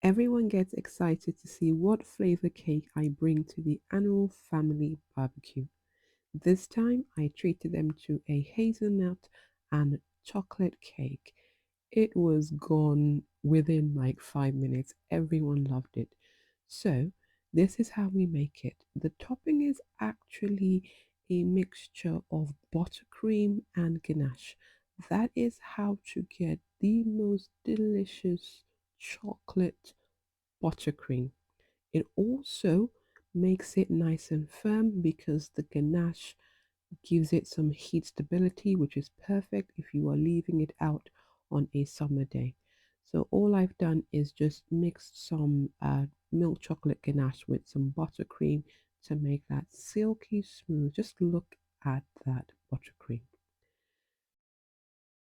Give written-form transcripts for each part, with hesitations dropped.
Everyone gets excited to see what flavor cake I bring to the annual family barbecue. This time I treated them to a hazelnut and chocolate cake. It was gone within like 5 minutes. Everyone loved it. So, this is how we make it. The topping is actually a mixture of buttercream and ganache. That is how to get the most delicious chocolate buttercream. It also makes it nice and firm because the ganache gives it some heat stability, which is perfect if you are leaving it out on a summer day. So all I've done is just mixed some milk chocolate ganache with some buttercream to make that silky smooth. Just look at that buttercream.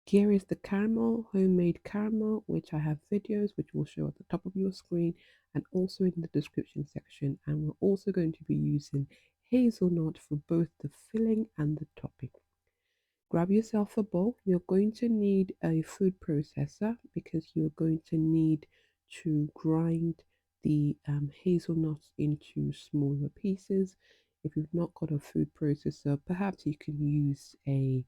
Here is the caramel, homemade caramel, which I have videos which will show at the top of your screen and also in the description section. And we're also going to be using hazelnut for both the filling and the topping. Grab yourself a bowl. You're going to need a food processor because you're going to need to grind the hazelnuts into smaller pieces. If you've not got a food processor, perhaps you can use a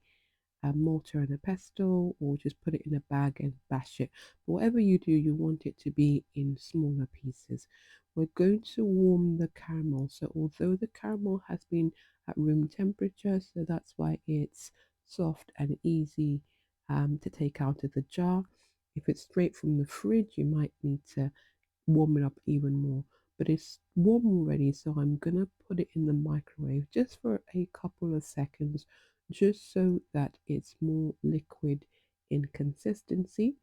mortar and a pestle or just put it in a bag and bash it. But whatever you do, you want it to be in smaller pieces. We're going to warm the caramel. So although the caramel has been at room temperature, so that's why it's soft and easy to take out of the jar. If it's straight from the fridge, you might need to warm it up even more. But it's warm already, so I'm gonna put it in the microwave just for a couple of seconds, just so that it's more liquid in consistency,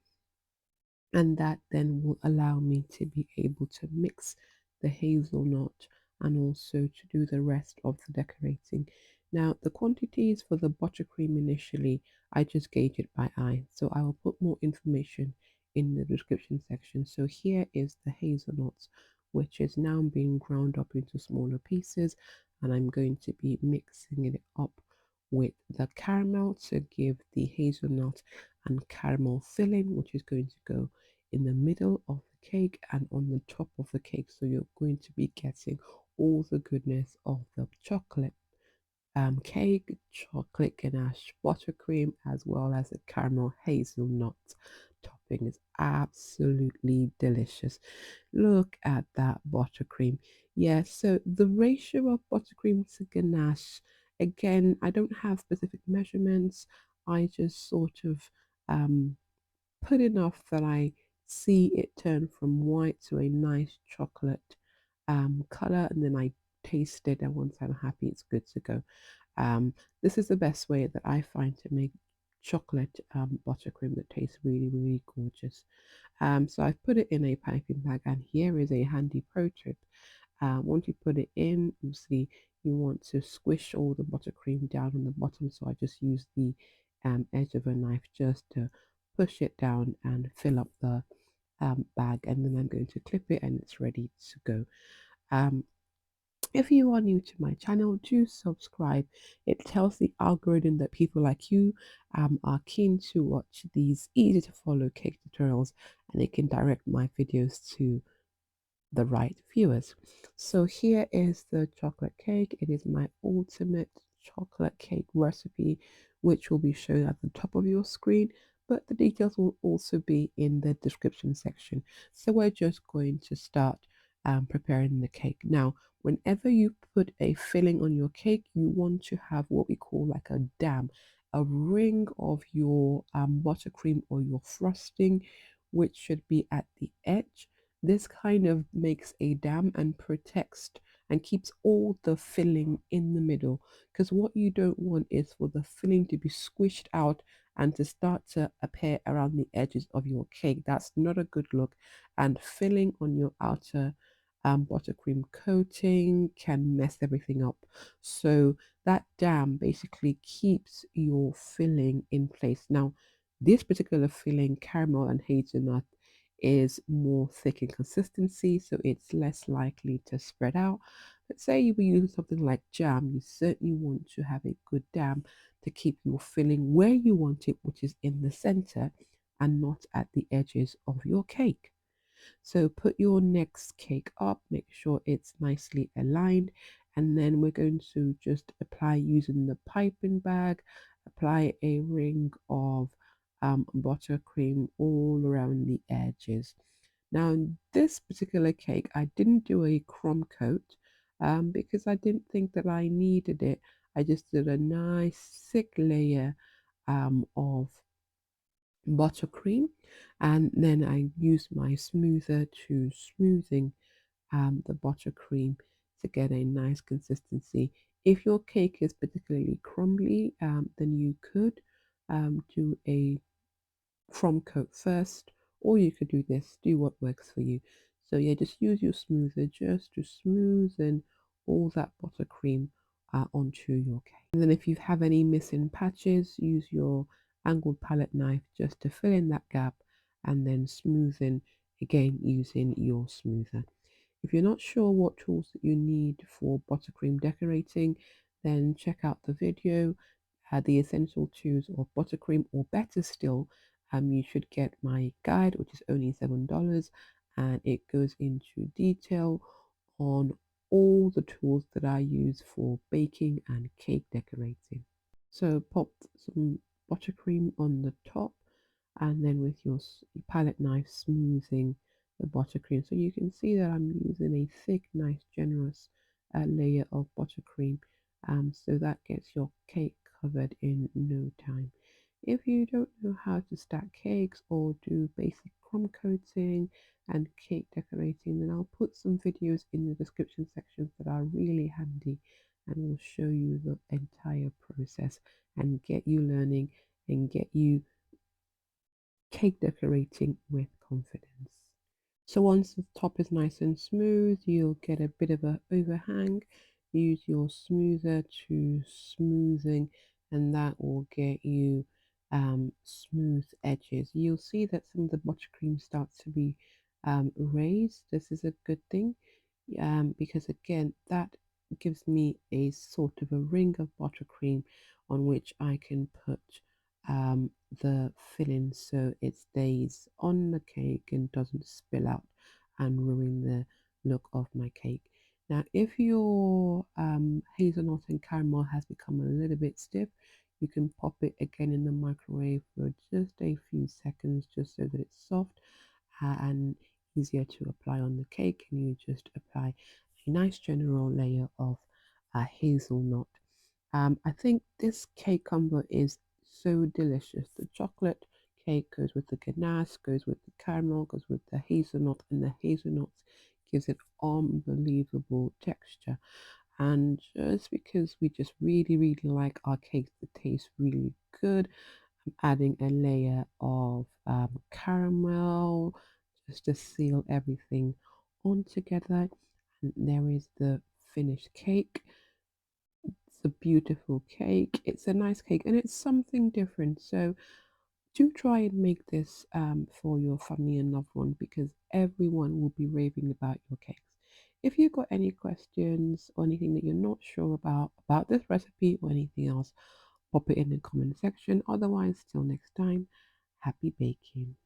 and that then will allow me to be able to mix the hazelnut and also to do the rest of the decorating. Now, the quantities for the buttercream initially, I just gauge it by eye, so I will put more information in the description section. So here is the hazelnuts, which is now being ground up into smaller pieces, and I'm going to be mixing it up with the caramel to give the hazelnut and caramel filling, which is going to go in the middle of the cake and on the top of the cake. So you're going to be getting all the goodness of the chocolate cake, chocolate ganache buttercream, as well as a caramel hazelnut topping. Is absolutely delicious. Look at that buttercream. Yeah, so the ratio of buttercream to ganache, again, I don't have specific measurements. I just sort of um, put enough that I see it turn from white to a nice chocolate color, and then I taste it. And once I'm happy, it's good to go. This is the best way that I find to make chocolate buttercream that tastes really, really gorgeous. So I've put it in a piping bag, and here is a handy pro tip. Once you put it in, obviously you want to squish all the buttercream down on the bottom. So I just use the edge of a knife just to push it down and fill up the bag, and then I'm going to clip it, and it's ready to go. Um, if you are new to my channel, do subscribe. It tells the algorithm that people like you are keen to watch these easy to follow cake tutorials, and it can direct my videos to the right viewers. So here is the chocolate cake. It is my ultimate chocolate cake recipe, which will be shown at the top of your screen, but the details will also be in the description section. So we're just going to start preparing the cake. Now, whenever you put a filling on your cake, you want to have what we call like a dam, a ring of your buttercream or your frosting, which should be at the edge. This kind of makes a dam and protects and keeps all the filling in the middle. Because what you don't want is for the filling to be squished out and to start to appear around the edges of your cake. That's not a good look. And filling on your outer buttercream coating can mess everything up. So that dam basically keeps your filling in place. Now, this particular filling, caramel and hazelnut, is more thick in consistency, so it's less likely to spread out. But say you were using something like jam, you certainly want to have a good dam to keep your filling where you want it, which is in the center and not at the edges of your cake. So put your next cake up, make sure it's nicely aligned, and then we're going to just apply using the piping bag, apply a ring of buttercream all around the edges. Now, in this particular cake, I didn't do a crumb coat because I didn't think that I needed it. I just did a nice thick layer of buttercream, and then I used my smoother to smoothing the buttercream to get a nice consistency. If your cake is particularly crumbly, then you could do a from coat first, or you could do this, do what works for you. So yeah, just use your smoother just to smoothen all that buttercream onto your cake. And then if you have any missing patches, use your angled palette knife just to fill in that gap and then smoothen again using your smoother. If you're not sure what tools that you need for buttercream decorating, then check out the video, the essential tools of buttercream, or better still, you should get my guide, which is only $7, and it goes into detail on all the tools that I use for baking and cake decorating. So pop some buttercream on the top, and then with your palette knife smoothing the buttercream. So you can see that I'm using a thick, nice, generous layer of buttercream, so that gets your cake covered in no time. If you don't know how to stack cakes or do basic crumb coating and cake decorating, then I'll put some videos in the description section that are really handy and will show you the entire process and get you learning and get you cake decorating with confidence. So once the top is nice and smooth, you'll get a bit of an overhang. Use your smoother to smoothing, and that will get you smooth edges. You'll see that some of the buttercream starts to be raised. This is a good thing because again, that gives me a sort of a ring of buttercream on which I can put the filling so it stays on the cake and doesn't spill out and ruin the look of my cake. Now, if your hazelnut and caramel has become a little bit stiff, you can pop it again in the microwave for just a few seconds just so that it's soft and easier to apply on the cake. And you just apply a nice general layer of hazelnut. I think this cake combo is so delicious. The chocolate cake goes with the ganache, goes with the caramel, goes with the hazelnut, and the hazelnut gives it unbelievable texture. And just because we just really, really like our cakes that taste really good, I'm adding a layer of caramel just to seal everything on together. And there is the finished cake. It's a beautiful cake. It's a nice cake and it's something different. So do try and make this for your family and loved one because everyone will be raving about your cakes. If you've got any questions or anything that you're not sure about this recipe or anything else, pop it in the comment section. Otherwise, till next time, happy baking.